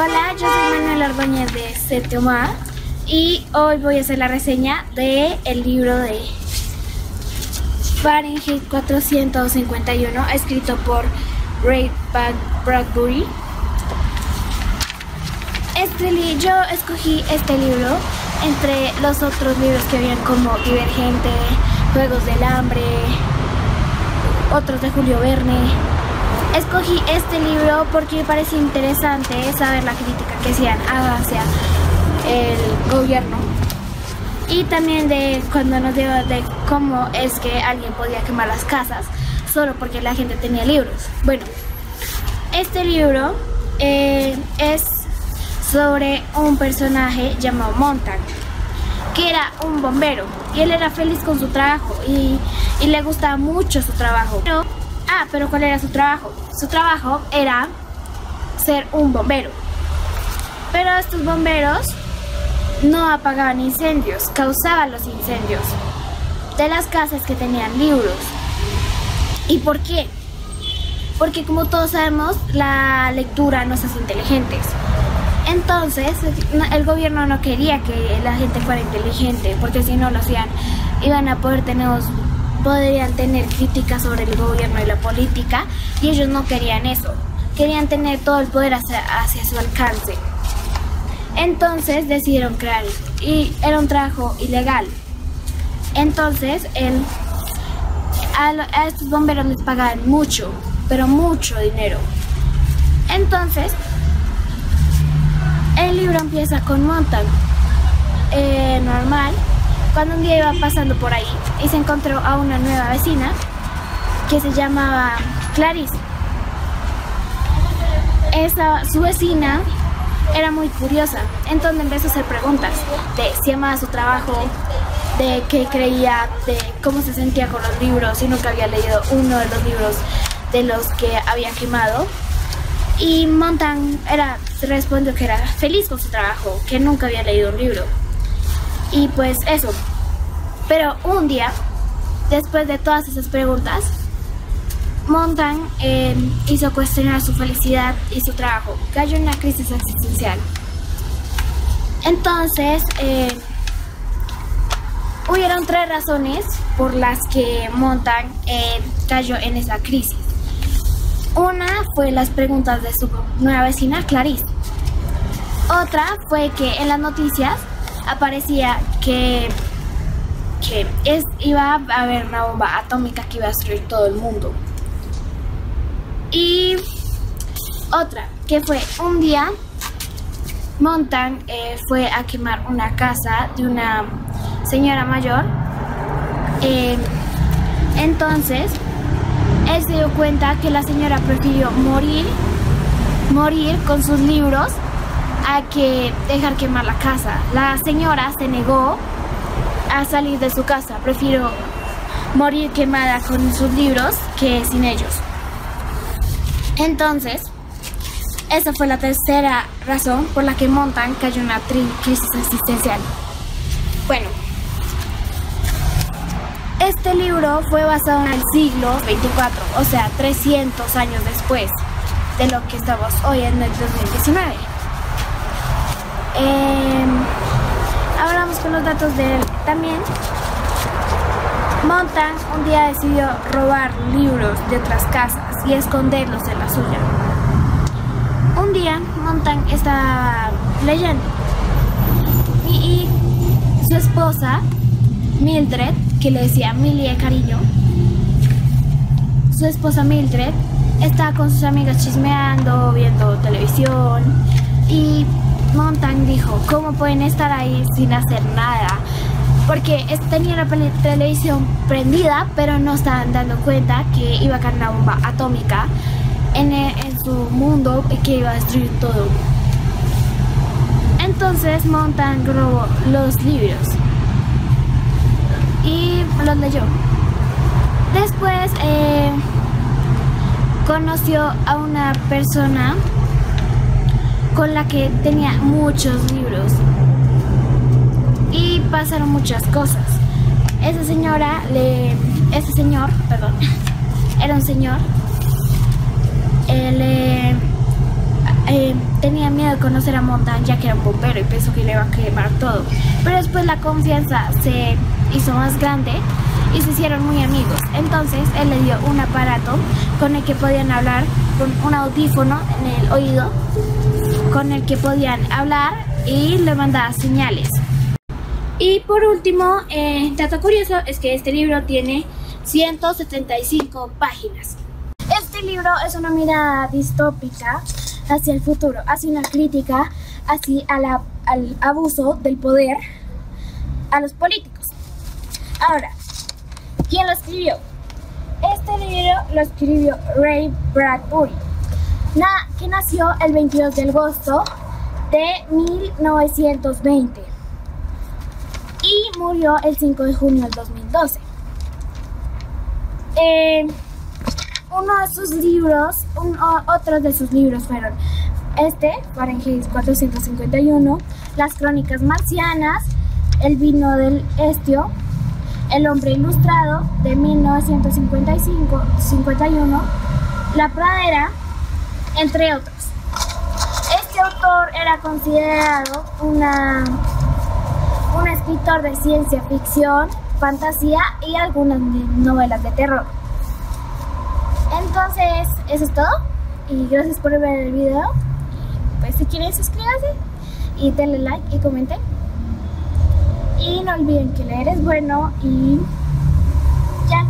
Hola, yo soy Manuel Ordóñez de Séptimo A y hoy voy a hacer la reseña del libro de Fahrenheit 451, escrito por Ray Bradbury. Yo escogí este libro entre los otros libros que habían, como Divergente, Juegos del Hambre, otros de Julio Verne. Escogí este libro porque me parece interesante saber la crítica que hacían hacia el gobierno y también de cuando nos dio de cómo es que alguien podía quemar las casas solo porque la gente tenía libros. Bueno, este libro es sobre un personaje llamado Montague, que era un bombero y él era feliz con su trabajo y le gustaba mucho su trabajo. Pero ¿cuál era su trabajo? Su trabajo era ser un bombero. Pero estos bomberos no apagaban incendios, causaban los incendios de las casas que tenían libros. ¿Y por qué? Porque, como todos sabemos, la lectura nos hace inteligentes. Entonces, el gobierno no quería que la gente fuera inteligente, porque si no lo hacían, podrían tener críticas sobre el gobierno y la política, y ellos no querían eso. Querían tener todo el poder hacia su alcance. Entonces decidieron crear esto, y era un trabajo ilegal. Entonces a estos bomberos les pagaban mucho, pero mucho dinero. Entonces el libro empieza con Montague normal, cuando un día iba pasando por ahí y se encontró a una nueva vecina que se llamaba Clarice. Su vecina era muy curiosa, entonces empezó a hacer preguntas de si amaba su trabajo, de qué creía, de cómo se sentía con los libros, y nunca había leído uno de los libros de los que había quemado. Y Montague respondió que era feliz con su trabajo, que nunca había leído un libro. Y pues eso. Pero un día, después de todas esas preguntas, Montague hizo cuestionar su felicidad y su trabajo. Cayó en una crisis existencial. Entonces, hubieron 3 razones por las que Montague cayó en esa crisis. Una fue las preguntas de su nueva vecina, Clarice. Otra fue que en las noticias aparecía que iba a haber una bomba atómica que iba a destruir todo el mundo. Y otra, que fue un día Montague fue a quemar una casa de una señora mayor. Entonces él se dio cuenta que la señora prefirió morir con sus libros a que dejar quemar la casa. La señora se negó a salir de su casa, prefirió morir quemada con sus libros que sin ellos. Entonces, esa fue la tercera razón por la que Montague cayó en una crisis existencial. Bueno, este libro fue basado en el siglo 24, o sea, 300 años después de lo que estamos hoy en el 2019. Ahora vamos con los datos de él. También Montague un día decidió robar libros de otras casas y esconderlos en la suya. Un día Montague estaba leyendo y su esposa Mildred, que le decía Millie de cariño, su esposa Mildred estaba con sus amigas chismeando, viendo televisión, y Montague dijo: ¿cómo pueden estar ahí sin hacer nada? Porque tenía la televisión prendida, pero no estaban dando cuenta que iba a caer una bomba atómica en su mundo y que iba a destruir todo. Entonces Montague robó los libros y los leyó. Después conoció a una persona con la que tenía muchos libros y pasaron muchas cosas. Ese señor, era un señor. tenía miedo de conocer a Montan, ya que era un bombero y pensó que le iba a quemar todo. Pero después la confianza se hizo más grande y se hicieron muy amigos. Entonces él le dio un aparato con el que podían hablar, con un audífono en el oído, con el que podían hablar y le mandaba señales. Y por último, dato curioso es que este libro tiene 175 páginas. Este libro es una mirada distópica hacia el futuro, hace una crítica hacia al abuso del poder a los políticos. Ahora, ¿quién lo escribió? Este libro lo escribió Ray Bradbury, que nació el 22 de agosto de 1920 y murió el 5 de junio del 2012. Otros de sus libros fueron Fahrenheit 451, Las Crónicas Marcianas, El Vino del Estio, El Hombre Ilustrado de 1951, La Pradera, entre otros. Este autor era considerado un escritor de ciencia ficción, fantasía y algunas novelas de terror. Entonces, eso es todo. Y gracias por ver el video. Y pues si quieren, suscríbanse y denle like y comenten. Y no olviden que leer es bueno y ya.